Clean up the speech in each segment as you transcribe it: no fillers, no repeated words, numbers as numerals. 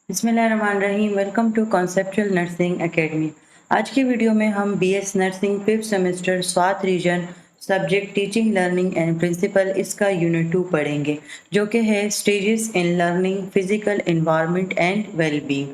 बिस्मिल्लाहिर्रहमानिर्रहीम। Welcome to conceptual nursing academy. आज की वीडियो में हम BS nursing fifth semester Swat region subject teaching learning and principle इसका यूनिट 2 पढ़ेंगे, जो कि है stages in learning physical environment and wellbeing.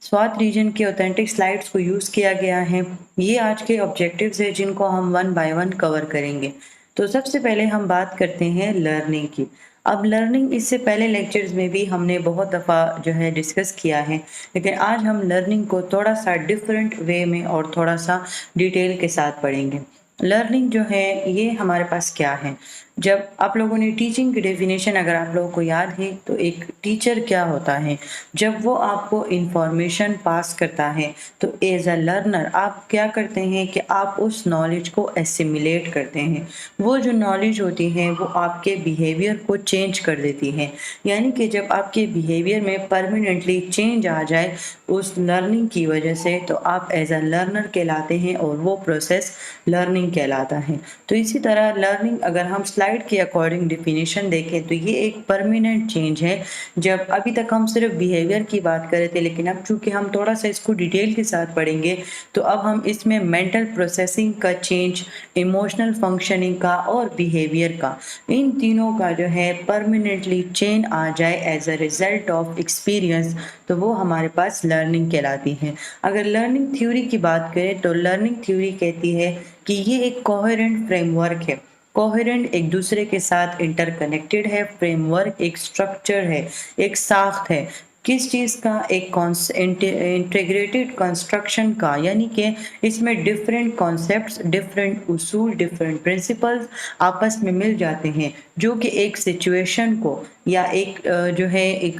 Swat region के ऑथेंटिक स्लाइड्स को यूज़ किया गया है। ये आज के ऑब्जेक्टिव्स है जिनको हम वन बाय वन कवर करेंगे। तो सबसे पहले हम बात करते हैं लर्निंग की। अब लर्निंग इससे पहले लेक्चर्स में भी हमने बहुत दफ़ा जो है डिस्कस किया है, लेकिन आज हम लर्निंग को थोड़ा सा डिफरेंट वे में और थोड़ा सा डिटेल के साथ पढ़ेंगे। लर्निंग जो है ये हमारे पास क्या है। जब आप लोगों ने टीचिंग की डेफिनेशन अगर आप लोगों को याद है तो एक टीचर क्या होता है, जब वो आपको इंफॉर्मेशन पास करता है तो एज अ लर्नर आप क्या करते हैं कि आप उस नॉलेज को एसिमिलेट करते हैं। वो जो नॉलेज होती है वो आपके बिहेवियर को चेंज कर देती है, यानी कि जब आपके बिहेवियर में परमानेंटली चेंज आ जाए उस लर्निंग की वजह से, तो आप एज अ लर्नर कहलाते हैं और वो प्रोसेस लर्निंग कहलाता है। तो इसी तरह लर्निंग अगर हम स्लाइड के अकॉर्डिंग डिफिनेशन देखें तो ये एक परमानेंट चेंज है। जब अभी तक हम सिर्फ बिहेवियर की बात कर रहे थे, लेकिन अब चूंकि हम थोड़ा सा इसको डिटेल के साथ पढ़ेंगे तो अब हम इसमें मेंटल प्रोसेसिंग का चेंज, इमोशनल फंक्शनिंग का और बिहेवियर का, इन तीनों का जो है परमानेंटली चेंज आ जाए as a result of experience, तो वो हमारे पास लर्निंग कहलाती है। अगर लर्निंग थ्योरी की बात करें तो लर्निंग थ्योरी कहती है कि ये एक कोहेरेंट फ्रेमवर्क है। कोहेरेंट एक दूसरे के साथ इंटरकनेक्टेड है, फ्रेमवर्क एक स्ट्रक्चर है, एक साख्त है। किस चीज़ का? एक इंटीग्रेटेड कंस्ट्रक्शन का, यानी कि इसमें डिफरेंट कॉन्सेप्ट्स, डिफरेंट उसूल, डिफरेंट प्रिंसिपल्स आपस में मिल जाते हैं, जो कि एक सिचुएशन को या एक जो है एक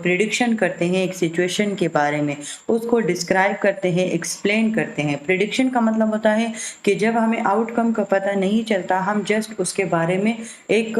प्रिडिक्शन करते हैं एक सिचुएशन के बारे में, उसको डिस्क्राइब करते हैं, एक्सप्लेन करते हैं। प्रिडिक्शन का मतलब होता है कि जब हमें आउटकम का पता नहीं चलता, हम जस्ट उसके बारे में एक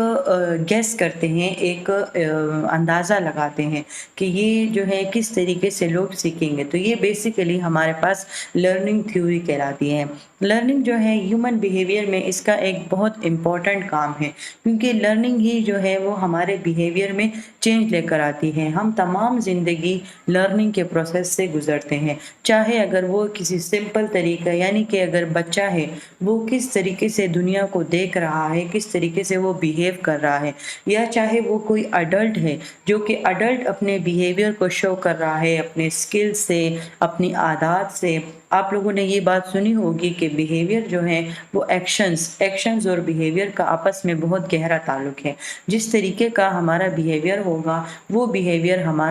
गेस करते हैं, एक अंदाज़ा लगाते हैं कि ये जो है किस तरीके से लोग सीखेंगे। तो ये बेसिकली हमारे पास लर्निंग थ्योरी कहलाती है। लर्निंग जो है ह्यूमन बिहेवियर में इसका एक बहुत इम्पॉर्टेंट काम है, क्योंकि लर्निंग ही जो है वो हमारे बिहेवियर में चेंज लेकर आती है। हम तमाम ज़िंदगी लर्निंग के प्रोसेस से गुजरते हैं, चाहे अगर वो किसी सिंपल तरीका, यानी कि अगर बच्चा है वो किस तरीके से दुनिया को देख रहा है, किस तरीके से वो बिहेव कर रहा है, या चाहे वो कोई अडल्ट है जो कि अडल्ट अपने बिहेवियर को शो कर रहा है अपने स्किल से, अपनी आदत से। आप लोगों ने ये बात सुनी होगी कि बिहेवियर जो है वो एक्शंस एक्शंस और बिहेवियर का आपस में बहुत गहरा ताल्लुक है। जिस तरीके का हमारा बिहेवियर होगा वो बिहेवियर हमारा